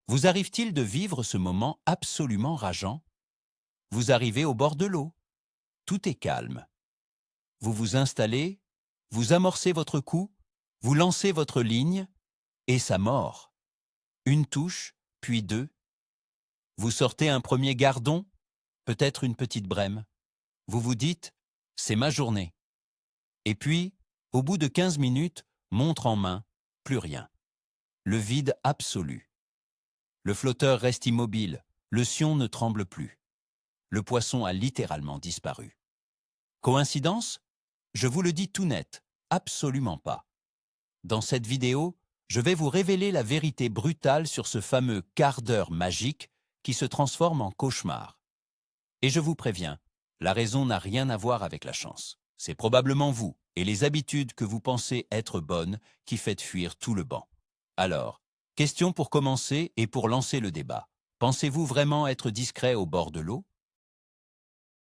Vous arrive-t-il de vivre ce moment absolument rageant? Vous arrivez au bord de l'eau. Tout est calme. Vous vous installez, vous amorcez votre coup, vous lancez votre ligne, et ça mord. Une touche, puis deux. Vous sortez un premier gardon, peut-être une petite brème. Vous vous dites, c'est ma journée. Et puis, au bout de 15 minutes, montre en main, plus rien. Le vide absolu. Le flotteur reste immobile, le sion ne tremble plus. Le poisson a littéralement disparu. Coïncidence? Je vous le dis tout net, absolument pas. Dans cette vidéo, je vais vous révéler la vérité brutale sur ce fameux quart d'heure magique qui se transforme en cauchemar. Et je vous préviens, la raison n'a rien à voir avec la chance. C'est probablement vous et les habitudes que vous pensez être bonnes qui faites fuir tout le banc. Alors, question pour commencer et pour lancer le débat. Pensez-vous vraiment être discret au bord de l'eau?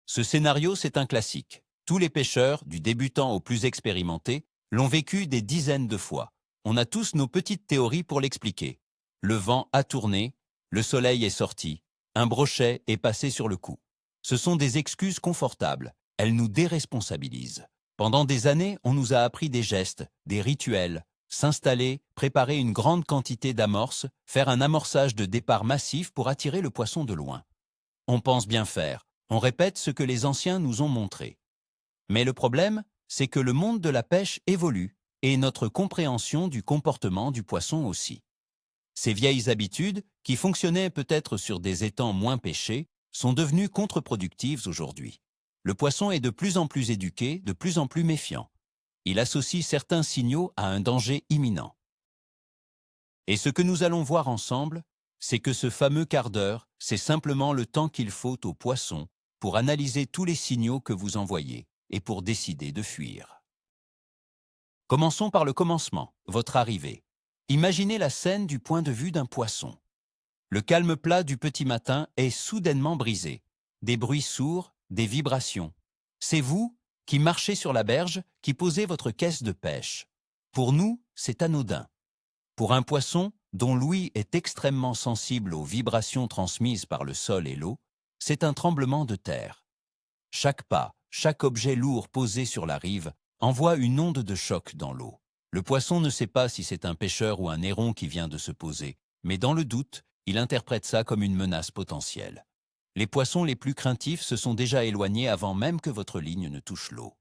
Ce scénario, c'est un classique. Tous les pêcheurs, du débutant au plus expérimenté, l'ont vécu des dizaines de fois. On a tous nos petites théories pour l'expliquer. Le vent a tourné, le soleil est sorti, un brochet est passé sur le cou. Ce sont des excuses confortables, elles nous déresponsabilisent. Pendant des années, on nous a appris des gestes, des rituels, s'installer, préparer une grande quantité d'amorces, faire un amorçage de départ massif pour attirer le poisson de loin. On pense bien faire, on répète ce que les anciens nous ont montré. Mais le problème, c'est que le monde de la pêche évolue, et notre compréhension du comportement du poisson aussi. Ces vieilles habitudes, qui fonctionnaient peut-être sur des étangs moins pêchés, sont devenues contre-productives aujourd'hui. Le poisson est de plus en plus éduqué, de plus en plus méfiant. Il associe certains signaux à un danger imminent. Et ce que nous allons voir ensemble, c'est que ce fameux quart d'heure, c'est simplement le temps qu'il faut au poisson pour analyser tous les signaux que vous envoyez et pour décider de fuir. Commençons par le commencement, votre arrivée. Imaginez la scène du point de vue d'un poisson. Le calme plat du petit matin est soudainement brisé. Des bruits sourds, des vibrations. C'est vous qui marchez sur la berge, qui posez votre caisse de pêche. Pour nous, c'est anodin. Pour un poisson, dont l'ouïe est extrêmement sensible aux vibrations transmises par le sol et l'eau, c'est un tremblement de terre. Chaque pas, chaque objet lourd posé sur la rive envoie une onde de choc dans l'eau. Le poisson ne sait pas si c'est un pêcheur ou un héron qui vient de se poser, mais dans le doute, il interprète ça comme une menace potentielle. Les poissons les plus craintifs se sont déjà éloignés avant même que votre ligne ne touche l'eau.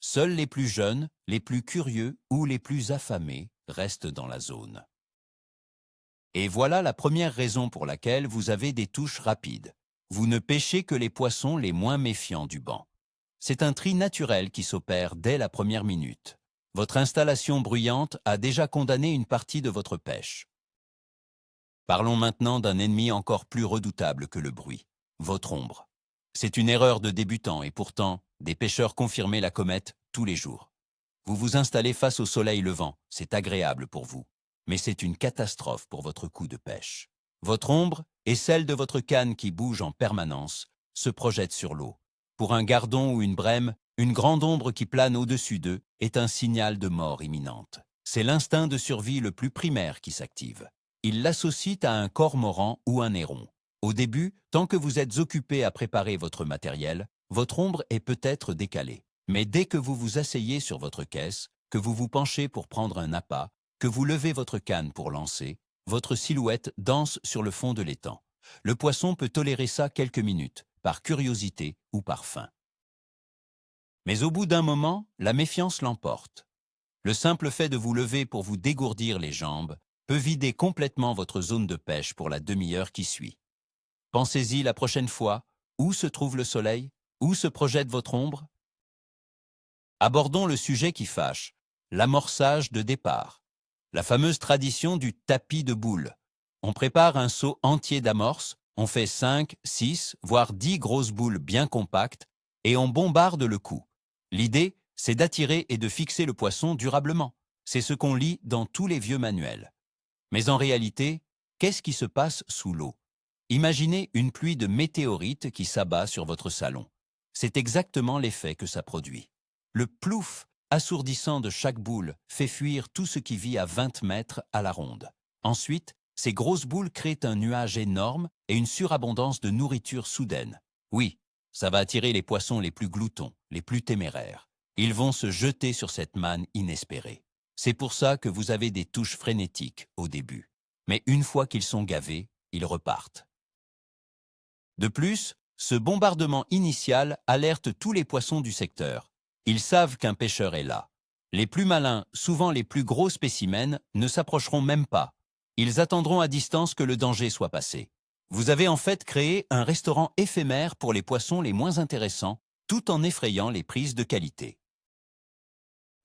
Seuls les plus jeunes, les plus curieux ou les plus affamés restent dans la zone. Et voilà la première raison pour laquelle vous avez des touches rapides. Vous ne pêchez que les poissons les moins méfiants du banc. C'est un tri naturel qui s'opère dès la première minute. Votre installation bruyante a déjà condamné une partie de votre pêche. Parlons maintenant d'un ennemi encore plus redoutable que le bruit, votre ombre. C'est une erreur de débutant et pourtant, des pêcheurs confirmés la commettent tous les jours. Vous vous installez face au soleil levant, c'est agréable pour vous, mais c'est une catastrophe pour votre coup de pêche. Votre ombre et celle de votre canne qui bouge en permanence se projettent sur l'eau. Pour un gardon ou une brème, une grande ombre qui plane au-dessus d'eux est un signal de mort imminente. C'est l'instinct de survie le plus primaire qui s'active. Il l'associe à un cormoran ou un héron. Au début, tant que vous êtes occupé à préparer votre matériel, votre ombre est peut-être décalée. Mais dès que vous vous asseyez sur votre caisse, que vous vous penchez pour prendre un appât, que vous levez votre canne pour lancer, votre silhouette danse sur le fond de l'étang. Le poisson peut tolérer ça quelques minutes, par curiosité ou par faim. Mais au bout d'un moment, la méfiance l'emporte. Le simple fait de vous lever pour vous dégourdir les jambes peut vider complètement votre zone de pêche pour la demi-heure qui suit. Pensez-y la prochaine fois, où se trouve le soleil? Où se projette votre ombre? Abordons le sujet qui fâche, l'amorçage de départ. La fameuse tradition du tapis de boules. On prépare un seau entier d'amorces, on fait 5, 6, voire 10 grosses boules bien compactes et on bombarde le coup. L'idée, c'est d'attirer et de fixer le poisson durablement. C'est ce qu'on lit dans tous les vieux manuels. Mais en réalité, qu'est-ce qui se passe sous l'eau? Imaginez une pluie de météorites qui s'abat sur votre salon. C'est exactement l'effet que ça produit. Le plouf assourdissant de chaque boule fait fuir tout ce qui vit à 20 mètres à la ronde. Ensuite, Ces grosses boules créent un nuage énorme et une surabondance de nourriture soudaine. Oui, ça va attirer les poissons les plus gloutons, les plus téméraires. Ils vont se jeter sur cette manne inespérée. C'est pour ça que vous avez des touches frénétiques au début. Mais une fois qu'ils sont gavés, ils repartent. De plus, ce bombardement initial alerte tous les poissons du secteur. Ils savent qu'un pêcheur est là. Les plus malins, souvent les plus gros spécimens, ne s'approcheront même pas. Ils attendront à distance que le danger soit passé. Vous avez en fait créé un restaurant éphémère pour les poissons les moins intéressants, tout en effrayant les prises de qualité.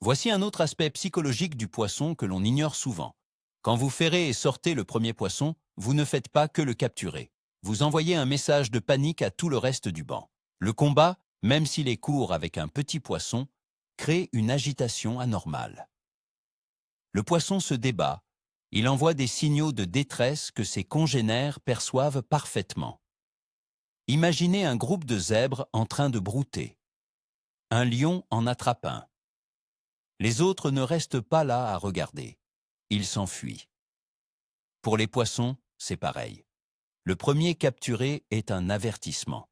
Voici un autre aspect psychologique du poisson que l'on ignore souvent. Quand vous ferrez et sortez le premier poisson, vous ne faites pas que le capturer. Vous envoyez un message de panique à tout le reste du banc. Le combat, même s'il est court avec un petit poisson, crée une agitation anormale. Le poisson se débat. Il envoie des signaux de détresse que ses congénères perçoivent parfaitement. Imaginez un groupe de zèbres en train de brouter. Un lion en attrape un. Les autres ne restent pas là à regarder. Ils s'enfuient. Pour les poissons, c'est pareil. Le premier capturé est un avertissement.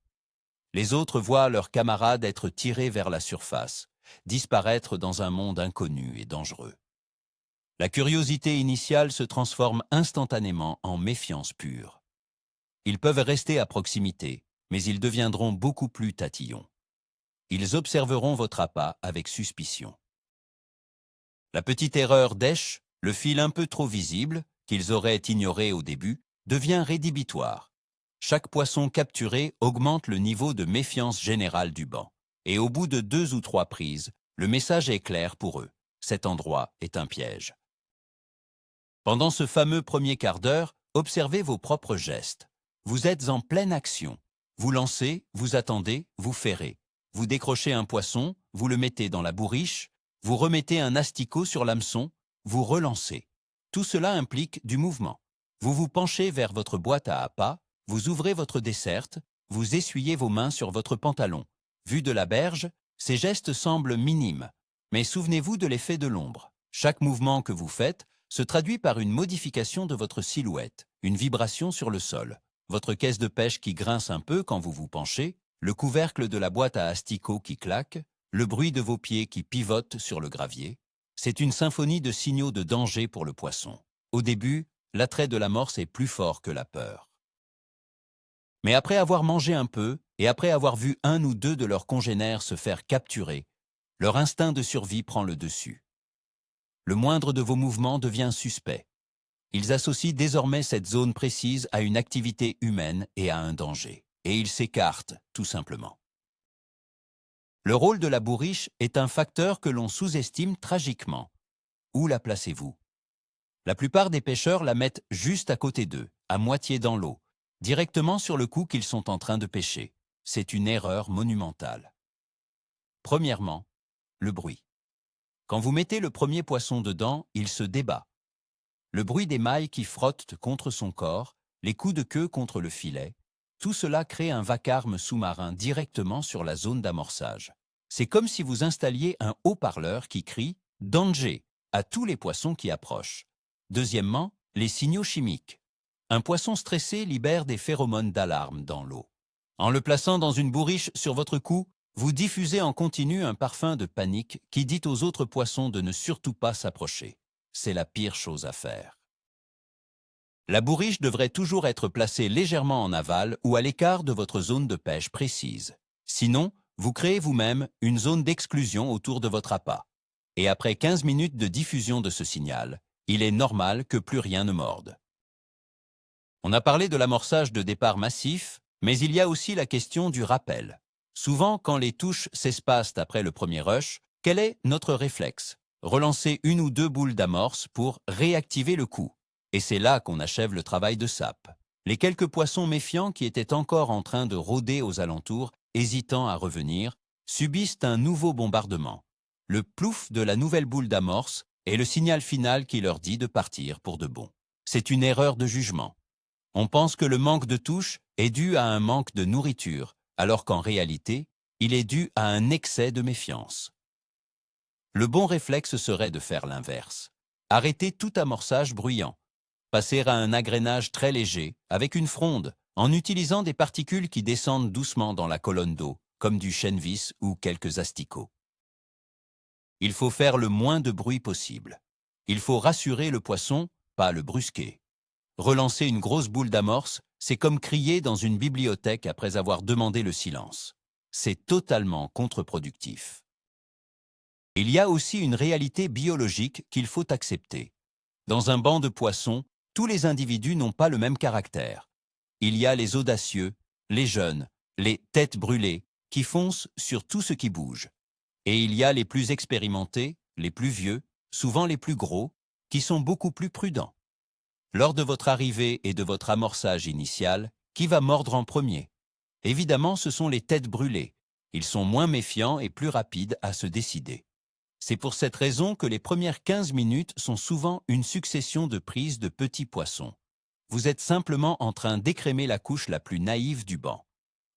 Les autres voient leurs camarades être tirés vers la surface, disparaître dans un monde inconnu et dangereux. La curiosité initiale se transforme instantanément en méfiance pure. Ils peuvent rester à proximité, mais ils deviendront beaucoup plus tatillons. Ils observeront votre appât avec suspicion. La petite erreur d'Esch, le fil un peu trop visible, qu'ils auraient ignoré au début, devient rédhibitoire. Chaque poisson capturé augmente le niveau de méfiance générale du banc. Et au bout de 2 ou 3 prises, le message est clair pour eux. Cet endroit est un piège. Pendant ce fameux premier quart d'heure, observez vos propres gestes. Vous êtes en pleine action. Vous lancez, vous attendez, vous ferrez. Vous décrochez un poisson, vous le mettez dans la bourriche, vous remettez un asticot sur l'hameçon, vous relancez. Tout cela implique du mouvement. Vous vous penchez vers votre boîte à appât, vous ouvrez votre desserte, vous essuyez vos mains sur votre pantalon. Vu de la berge, ces gestes semblent minimes, mais souvenez-vous de l'effet de l'ombre. Chaque mouvement que vous faites se traduit par une modification de votre silhouette, une vibration sur le sol, votre caisse de pêche qui grince un peu quand vous vous penchez, le couvercle de la boîte à asticots qui claque, le bruit de vos pieds qui pivotent sur le gravier. C'est une symphonie de signaux de danger pour le poisson. Au début, l'attrait de l'amorce est plus fort que la peur. Mais après avoir mangé un peu, et après avoir vu 1 ou 2 de leurs congénères se faire capturer, leur instinct de survie prend le dessus. Le moindre de vos mouvements devient suspect. Ils associent désormais cette zone précise à une activité humaine et à un danger. Et ils s'écartent, tout simplement. Le rôle de la bourriche est un facteur que l'on sous-estime tragiquement. Où la placez-vous? La plupart des pêcheurs la mettent juste à côté d'eux, à moitié dans l'eau, directement sur le coup qu'ils sont en train de pêcher. C'est une erreur monumentale. Premièrement, le bruit. Quand vous mettez le premier poisson dedans, il se débat. Le bruit des mailles qui frottent contre son corps, les coups de queue contre le filet, tout cela crée un vacarme sous-marin directement sur la zone d'amorçage. C'est comme si vous installiez un haut-parleur qui crie « Danger » à tous les poissons qui approchent. Deuxièmement, les signaux chimiques. Un poisson stressé libère des phéromones d'alarme dans l'eau. En le plaçant dans une bourriche sur votre cou, vous diffusez en continu un parfum de panique qui dit aux autres poissons de ne surtout pas s'approcher. C'est la pire chose à faire. La bourriche devrait toujours être placée légèrement en aval ou à l'écart de votre zone de pêche précise. Sinon, vous créez vous-même une zone d'exclusion autour de votre appât. Et après 15 minutes de diffusion de ce signal, il est normal que plus rien ne morde. On a parlé de l'amorçage de départ massif, mais il y a aussi la question du rappel. Souvent, quand les touches s'espacent après le premier rush, quel est notre réflexe? Relancer 1 ou 2 boules d'amorce pour réactiver le coup. Et c'est là qu'on achève le travail de sape. Les quelques poissons méfiants qui étaient encore en train de rôder aux alentours, hésitant à revenir, subissent un nouveau bombardement. Le plouf de la nouvelle boule d'amorce est le signal final qui leur dit de partir pour de bon. C'est une erreur de jugement. On pense que le manque de touche est dû à un manque de nourriture, alors qu'en réalité, il est dû à un excès de méfiance. Le bon réflexe serait de faire l'inverse. Arrêter tout amorçage bruyant. Passer à un agrénage très léger, avec une fronde, en utilisant des particules qui descendent doucement dans la colonne d'eau, comme du chènevis ou quelques asticots. Il faut faire le moins de bruit possible. Il faut rassurer le poisson, pas le brusquer. Relancer une grosse boule d'amorce, c'est comme crier dans une bibliothèque après avoir demandé le silence. C'est totalement contre-productif. Il y a aussi une réalité biologique qu'il faut accepter. Dans un banc de poissons, tous les individus n'ont pas le même caractère. Il y a les audacieux, les jeunes, les têtes brûlées, qui foncent sur tout ce qui bouge. Et il y a les plus expérimentés, les plus vieux, souvent les plus gros, qui sont beaucoup plus prudents. Lors de votre arrivée et de votre amorçage initial, qui va mordre en premier? Évidemment, ce sont les têtes brûlées. Ils sont moins méfiants et plus rapides à se décider. C'est pour cette raison que les premières 15 minutes sont souvent une succession de prises de petits poissons. Vous êtes simplement en train d'écrémer la couche la plus naïve du banc.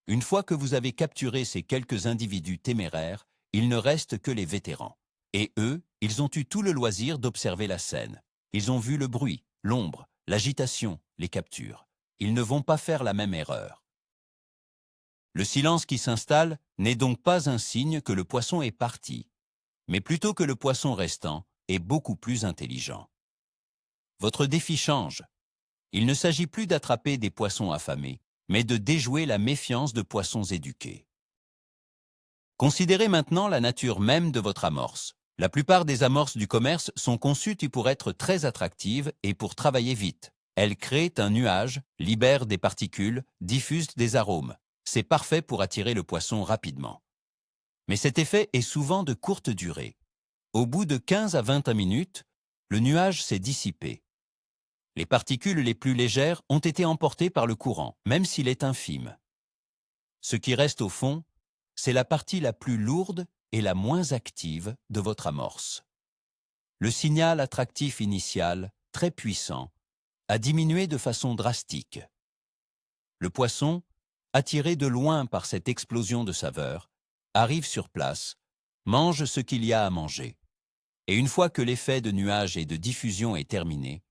Une fois que vous avez capturé ces quelques individus téméraires, il ne reste que les vétérans. Et eux, ils ont eu tout le loisir d'observer la scène. Ils ont vu le bruit, l'ombre, l'agitation, les captures. Ils ne vont pas faire la même erreur. Le silence qui s'installe n'est donc pas un signe que le poisson est parti, mais plutôt que le poisson restant est beaucoup plus intelligent. Votre défi change. Il ne s'agit plus d'attraper des poissons affamés, mais de déjouer la méfiance de poissons éduqués. Considérez maintenant la nature même de votre amorce. La plupart des amorces du commerce sont conçues pour être très attractives et pour travailler vite. Elles créent un nuage, libèrent des particules, diffusent des arômes. C'est parfait pour attirer le poisson rapidement. Mais cet effet est souvent de courte durée. Au bout de 15 à 20 minutes, le nuage s'est dissipé. Les particules les plus légères ont été emportées par le courant, même s'il est infime. Ce qui reste au fond, c'est la partie la plus lourde et la moins active de votre amorce. Le signal attractif initial, très puissant, a diminué de façon drastique. Le poisson, attiré de loin par cette explosion de saveur, arrive sur place, mange ce qu'il y a à manger. Et une fois que l'effet de nuage et de diffusion est terminé,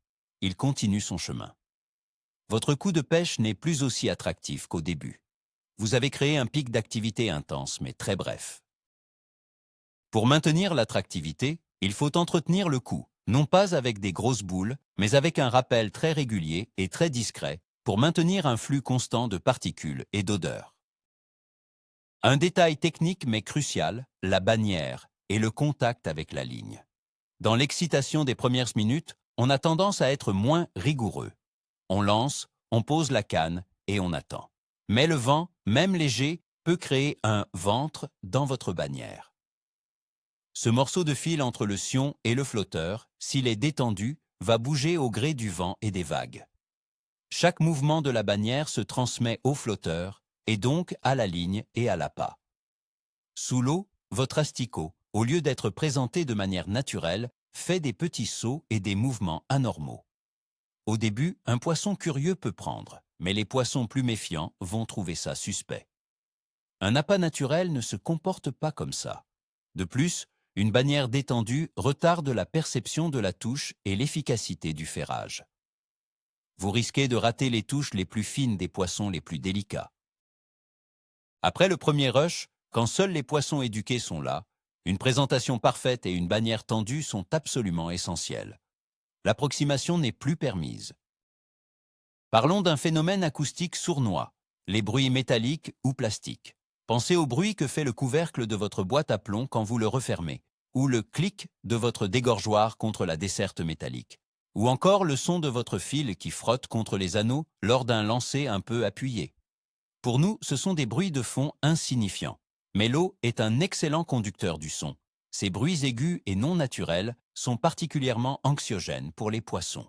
il continue son chemin. Votre coup de pêche n'est plus aussi attractif qu'au début. Vous avez créé un pic d'activité intense, mais très bref. Pour maintenir l'attractivité, il faut entretenir le coup, non pas avec des grosses boules, mais avec un rappel très régulier et très discret pour maintenir un flux constant de particules et d'odeurs. Un détail technique mais crucial, la bannière et le contact avec la ligne. Dans l'excitation des premières minutes, on a tendance à être moins rigoureux. On lance, on pose la canne et on attend. Mais le vent, même léger, peut créer un ventre dans votre bannière. Ce morceau de fil entre le sion et le flotteur, s'il est détendu, va bouger au gré du vent et des vagues. Chaque mouvement de la bannière se transmet au flotteur et donc à la ligne et à l'appât. Sous l'eau, votre asticot, au lieu d'être présenté de manière naturelle, fait des petits sauts et des mouvements anormaux. Au début, un poisson curieux peut prendre, mais les poissons plus méfiants vont trouver ça suspect. Un appât naturel ne se comporte pas comme ça. De plus, une bannière détendue retarde la perception de la touche et l'efficacité du ferrage. Vous risquez de rater les touches les plus fines des poissons les plus délicats. Après le premier rush, quand seuls les poissons éduqués sont là, une présentation parfaite et une bannière tendue sont absolument essentielles. L'approximation n'est plus permise. Parlons d'un phénomène acoustique sournois, les bruits métalliques ou plastiques. Pensez au bruit que fait le couvercle de votre boîte à plomb quand vous le refermez, ou le clic de votre dégorgeoir contre la desserte métallique, ou encore le son de votre fil qui frotte contre les anneaux lors d'un lancer un peu appuyé. Pour nous, ce sont des bruits de fond insignifiants, mais l'eau est un excellent conducteur du son. Ces bruits aigus et non naturels sont particulièrement anxiogènes pour les poissons.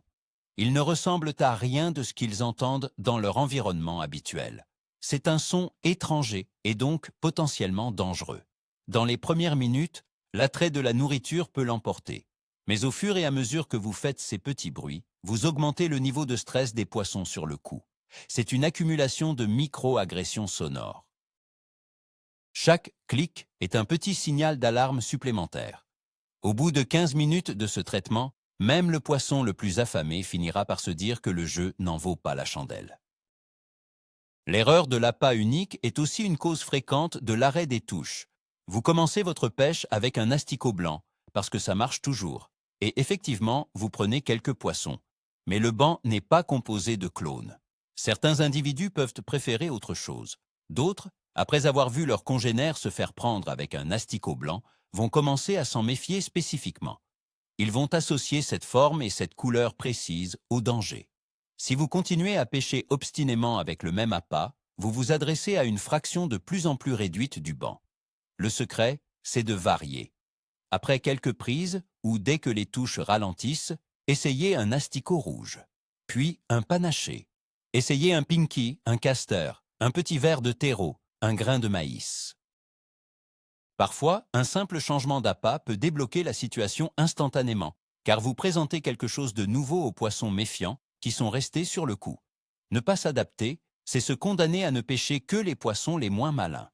Ils ne ressemblent à rien de ce qu'ils entendent dans leur environnement habituel. C'est un son étranger et donc potentiellement dangereux. Dans les premières minutes, l'attrait de la nourriture peut l'emporter. Mais au fur et à mesure que vous faites ces petits bruits, vous augmentez le niveau de stress des poissons sur le coup. C'est une accumulation de micro-agressions sonores. Chaque clic est un petit signal d'alarme supplémentaire. Au bout de 15 minutes de ce traitement, même le poisson le plus affamé finira par se dire que le jeu n'en vaut pas la chandelle. L'erreur de l'appât unique est aussi une cause fréquente de l'arrêt des touches. Vous commencez votre pêche avec un asticot blanc, parce que ça marche toujours. Et effectivement, vous prenez quelques poissons. Mais le banc n'est pas composé de clones. Certains individus peuvent préférer autre chose. D'autres, après avoir vu leurs congénères se faire prendre avec un asticot blanc, vont commencer à s'en méfier spécifiquement. Ils vont associer cette forme et cette couleur précise au danger. Si vous continuez à pêcher obstinément avec le même appât, vous vous adressez à une fraction de plus en plus réduite du banc. Le secret, c'est de varier. Après quelques prises, ou dès que les touches ralentissent, essayez un asticot rouge, puis un panaché. Essayez un pinky, un castor, un petit verre de terreau, un grain de maïs. Parfois, un simple changement d'appât peut débloquer la situation instantanément, car vous présentez quelque chose de nouveau aux poissons méfiants qui sont restés sur le coup. Ne pas s'adapter, c'est se condamner à ne pêcher que les poissons les moins malins.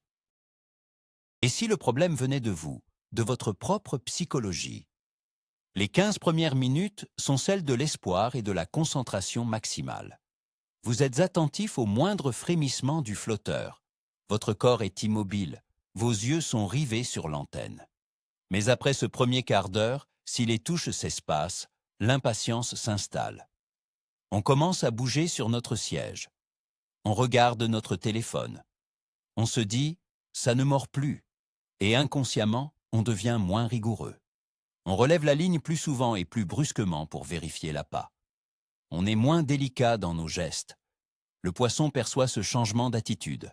Et si le problème venait de vous, de votre propre psychologie? Les 15 premières minutes sont celles de l'espoir et de la concentration maximale. Vous êtes attentif au moindre frémissement du flotteur. Votre corps est immobile, vos yeux sont rivés sur l'antenne. Mais après ce premier quart d'heure, si les touches s'espacent, l'impatience s'installe. On commence à bouger sur notre siège. On regarde notre téléphone. On se dit « ça ne mord plus » et inconsciemment, on devient moins rigoureux. On relève la ligne plus souvent et plus brusquement pour vérifier l'appât. On est moins délicat dans nos gestes. Le poisson perçoit ce changement d'attitude.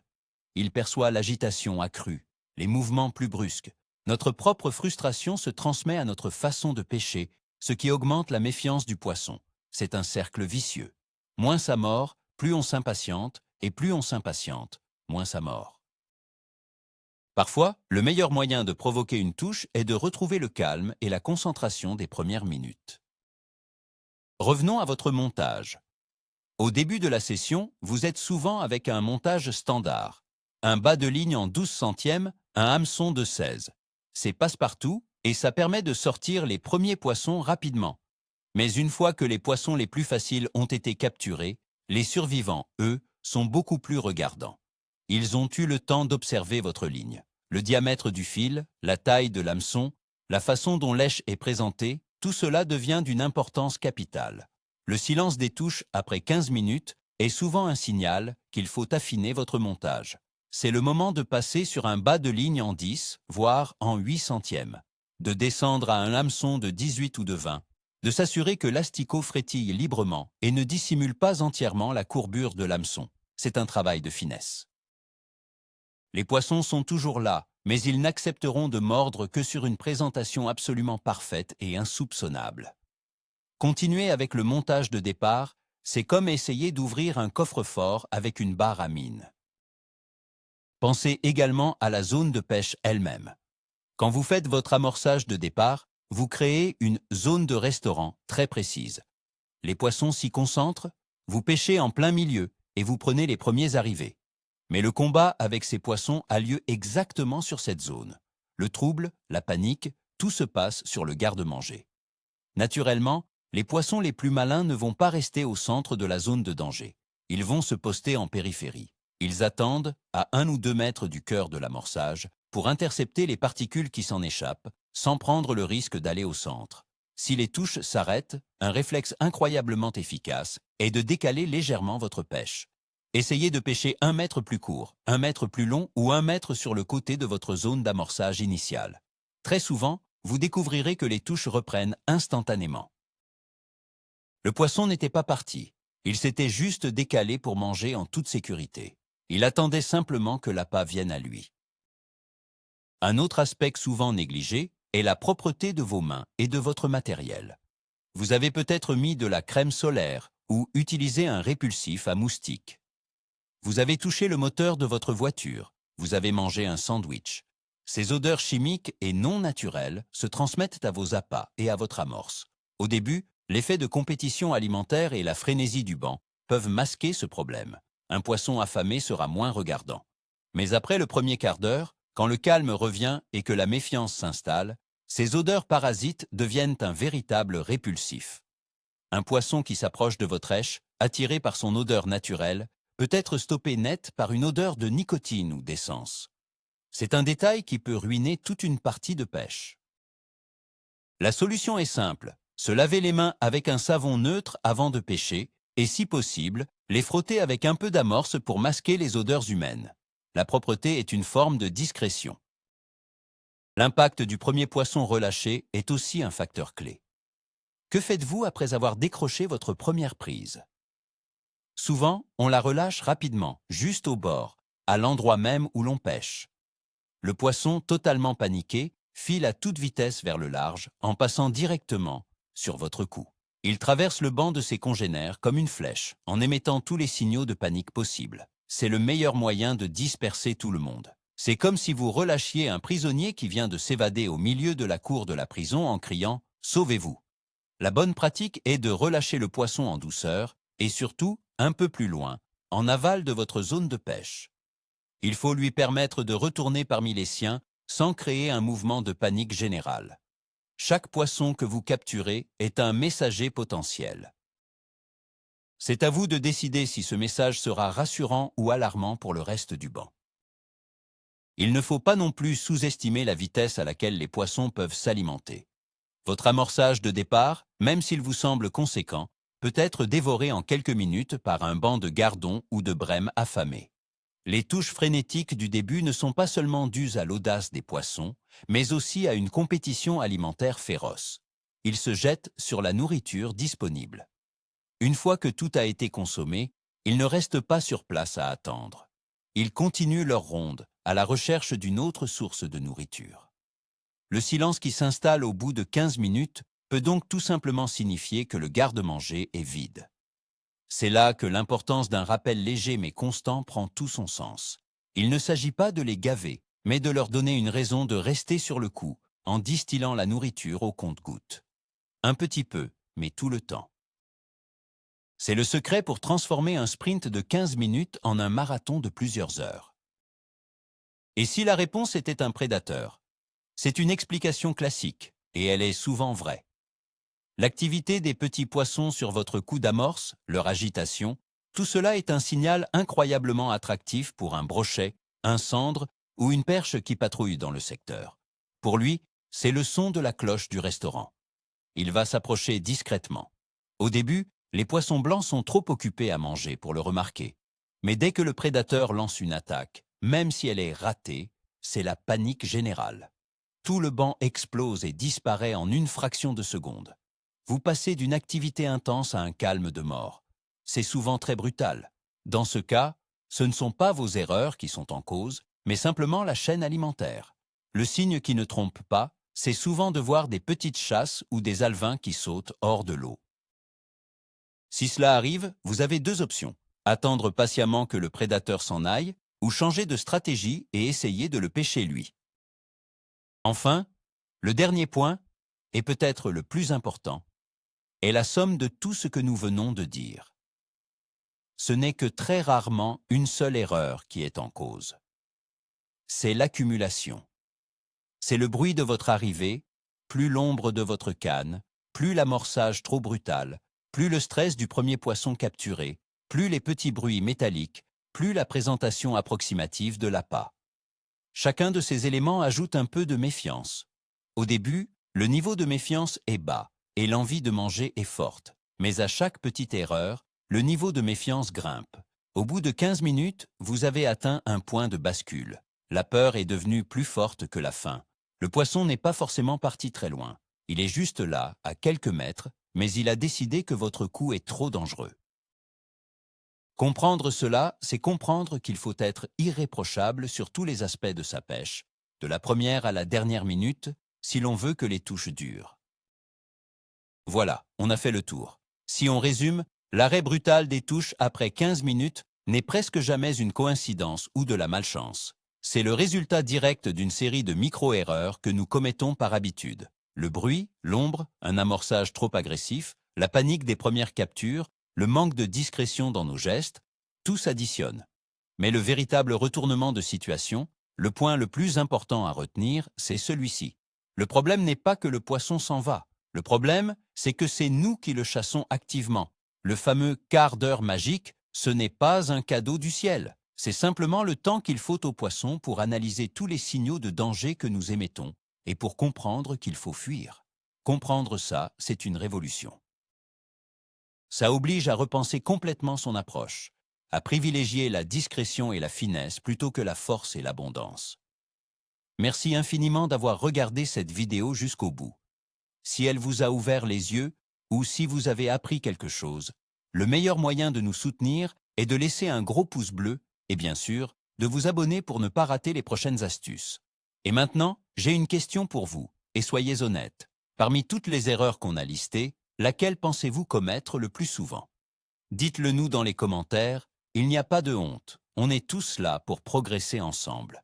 Il perçoit l'agitation accrue, les mouvements plus brusques. Notre propre frustration se transmet à notre façon de pêcher, ce qui augmente la méfiance du poisson. C'est un cercle vicieux. Moins ça mord, plus on s'impatiente, et plus on s'impatiente, moins ça mord. Parfois, le meilleur moyen de provoquer une touche est de retrouver le calme et la concentration des premières minutes. Revenons à votre montage. Au début de la session, vous êtes souvent avec un montage standard. Un bas de ligne en 12 centièmes, un hameçon de 16. C'est passe-partout et ça permet de sortir les premiers poissons rapidement. Mais une fois que les poissons les plus faciles ont été capturés, les survivants, eux, sont beaucoup plus regardants. Ils ont eu le temps d'observer votre ligne. Le diamètre du fil, la taille de l'hameçon, la façon dont l'èche est présentée, tout cela devient d'une importance capitale. Le silence des touches après 15 minutes est souvent un signal qu'il faut affiner votre montage. C'est le moment de passer sur un bas de ligne en 10, voire en 8 centièmes, de descendre à un hameçon de 18 ou de 20, de s'assurer que l'asticot frétille librement et ne dissimule pas entièrement la courbure de l'hameçon. C'est un travail de finesse. Les poissons sont toujours là, mais ils n'accepteront de mordre que sur une présentation absolument parfaite et insoupçonnable. Continuer avec le montage de départ, c'est comme essayer d'ouvrir un coffre-fort avec une barre à mine. Pensez également à la zone de pêche elle-même. Quand vous faites votre amorçage de départ, vous créez une zone de restaurant très précise. Les poissons s'y concentrent, vous pêchez en plein milieu et vous prenez les premiers arrivés. Mais le combat avec ces poissons a lieu exactement sur cette zone. Le trouble, la panique, tout se passe sur le garde-manger. Naturellement, les poissons les plus malins ne vont pas rester au centre de la zone de danger. Ils vont se poster en périphérie. Ils attendent, à 1 ou 2 mètres du cœur de l'amorçage, pour intercepter les particules qui s'en échappent, sans prendre le risque d'aller au centre. Si les touches s'arrêtent, un réflexe incroyablement efficace est de décaler légèrement votre pêche. Essayez de pêcher 1 mètre plus court, 1 mètre plus long ou 1 mètre sur le côté de votre zone d'amorçage initiale. Très souvent, vous découvrirez que les touches reprennent instantanément. Le poisson n'était pas parti. Il s'était juste décalé pour manger en toute sécurité. Il attendait simplement que l'appât vienne à lui. Un autre aspect souvent négligé est la propreté de vos mains et de votre matériel. Vous avez peut-être mis de la crème solaire ou utilisé un répulsif à moustiques. Vous avez touché le moteur de votre voiture. Vous avez mangé un sandwich. Ces odeurs chimiques et non naturelles se transmettent à vos appâts et à votre amorce. Au début, l'effet de compétition alimentaire et la frénésie du banc peuvent masquer ce problème. Un poisson affamé sera moins regardant. Mais après le premier quart d'heure, quand le calme revient et que la méfiance s'installe, Ces odeurs parasites deviennent un véritable répulsif. Un poisson qui s'approche de votre èche, attiré par son odeur naturelle, peut être stoppé net par une odeur de nicotine ou d'essence. C'est un détail qui peut ruiner toute une partie de pêche. La solution est simple, se laver les mains avec un savon neutre avant de pêcher et, si possible, les frotter avec un peu d'amorce pour masquer les odeurs humaines. La propreté est une forme de discrétion. L'impact du premier poisson relâché est aussi un facteur clé. Que faites-vous après avoir décroché votre première prise? Souvent, on la relâche rapidement, juste au bord, à l'endroit même où l'on pêche. Le poisson, totalement paniqué, file à toute vitesse vers le large, en passant directement sur votre cou. Il traverse le banc de ses congénères comme une flèche, en émettant tous les signaux de panique possibles. C'est le meilleur moyen de disperser tout le monde. C'est comme si vous relâchiez un prisonnier qui vient de s'évader au milieu de la cour de la prison en criant « Sauvez-vous ». La bonne pratique est de relâcher le poisson en douceur et surtout un peu plus loin, en aval de votre zone de pêche. Il faut lui permettre de retourner parmi les siens sans créer un mouvement de panique générale. Chaque poisson que vous capturez est un messager potentiel. C'est à vous de décider si ce message sera rassurant ou alarmant pour le reste du banc. Il ne faut pas non plus sous-estimer la vitesse à laquelle les poissons peuvent s'alimenter. Votre amorçage de départ, même s'il vous semble conséquent, peut être dévoré en quelques minutes par un banc de gardons ou de brèmes affamés. Les touches frénétiques du début ne sont pas seulement dues à l'audace des poissons, mais aussi à une compétition alimentaire féroce. Ils se jettent sur la nourriture disponible. Une fois que tout a été consommé, ils ne restent pas sur place à attendre. Ils continuent leur ronde, à la recherche d'une autre source de nourriture. Le silence qui s'installe au bout de 15 minutes peut donc tout simplement signifier que le garde-manger est vide. C'est là que l'importance d'un rappel léger mais constant prend tout son sens. Il ne s'agit pas de les gaver, mais de leur donner une raison de rester sur le coup, en distillant la nourriture au compte-gouttes. Un petit peu, mais tout le temps. C'est le secret pour transformer un sprint de 15 minutes en un marathon de plusieurs heures. Et si la réponse était un prédateur? C'est une explication classique, et elle est souvent vraie. L'activité des petits poissons sur votre coup d'amorce, leur agitation, tout cela est un signal incroyablement attractif pour un brochet, un sandre ou une perche qui patrouille dans le secteur. Pour lui, c'est le son de la cloche du restaurant. Il va s'approcher discrètement. Au début, les poissons blancs sont trop occupés à manger pour le remarquer. Mais dès que le prédateur lance une attaque, même si elle est ratée, c'est la panique générale. Tout le banc explose et disparaît en une fraction de seconde. Vous passez d'une activité intense à un calme de mort. C'est souvent très brutal. Dans ce cas, ce ne sont pas vos erreurs qui sont en cause, mais simplement la chaîne alimentaire. Le signe qui ne trompe pas, c'est souvent de voir des petites chasses ou des alevins qui sautent hors de l'eau. Si cela arrive, vous avez deux options. Attendre patiemment que le prédateur s'en aille ou changer de stratégie et essayer de le pêcher lui. Enfin, le dernier point, et peut-être le plus important, est la somme de tout ce que nous venons de dire. Ce n'est que très rarement une seule erreur qui est en cause. C'est l'accumulation. C'est le bruit de votre arrivée, plus l'ombre de votre canne, plus l'amorçage trop brutal, plus le stress du premier poisson capturé, plus les petits bruits métalliques, plus la présentation approximative de l'appât. Chacun de ces éléments ajoute un peu de méfiance. Au début, le niveau de méfiance est bas et l'envie de manger est forte. Mais à chaque petite erreur, le niveau de méfiance grimpe. Au bout de 15 minutes, vous avez atteint un point de bascule. La peur est devenue plus forte que la faim. Le poisson n'est pas forcément parti très loin. Il est juste là, à quelques mètres, mais il a décidé que votre coup est trop dangereux. Comprendre cela, c'est comprendre qu'il faut être irréprochable sur tous les aspects de sa pêche, de la première à la dernière minute, si l'on veut que les touches durent. Voilà, on a fait le tour. Si on résume, l'arrêt brutal des touches après 15 minutes n'est presque jamais une coïncidence ou de la malchance. C'est le résultat direct d'une série de micro-erreurs que nous commettons par habitude. Le bruit, l'ombre, un amorçage trop agressif, la panique des premières captures, le manque de discrétion dans nos gestes, tout s'additionne. Mais le véritable retournement de situation, le point le plus important à retenir, c'est celui-ci. Le problème n'est pas que le poisson s'en va. Le problème, c'est que c'est nous qui le chassons activement. Le fameux quart d'heure magique, ce n'est pas un cadeau du ciel. C'est simplement le temps qu'il faut au poisson pour analyser tous les signaux de danger que nous émettons et pour comprendre qu'il faut fuir. Comprendre ça, c'est une révolution. Ça oblige à repenser complètement son approche, à privilégier la discrétion et la finesse plutôt que la force et l'abondance. Merci infiniment d'avoir regardé cette vidéo jusqu'au bout. Si elle vous a ouvert les yeux ou si vous avez appris quelque chose, le meilleur moyen de nous soutenir est de laisser un gros pouce bleu et bien sûr, de vous abonner pour ne pas rater les prochaines astuces. Et maintenant, j'ai une question pour vous, et soyez honnête. Parmi toutes les erreurs qu'on a listées, laquelle pensez-vous commettre le plus souvent? Dites-le nous dans les commentaires, il n'y a pas de honte, on est tous là pour progresser ensemble.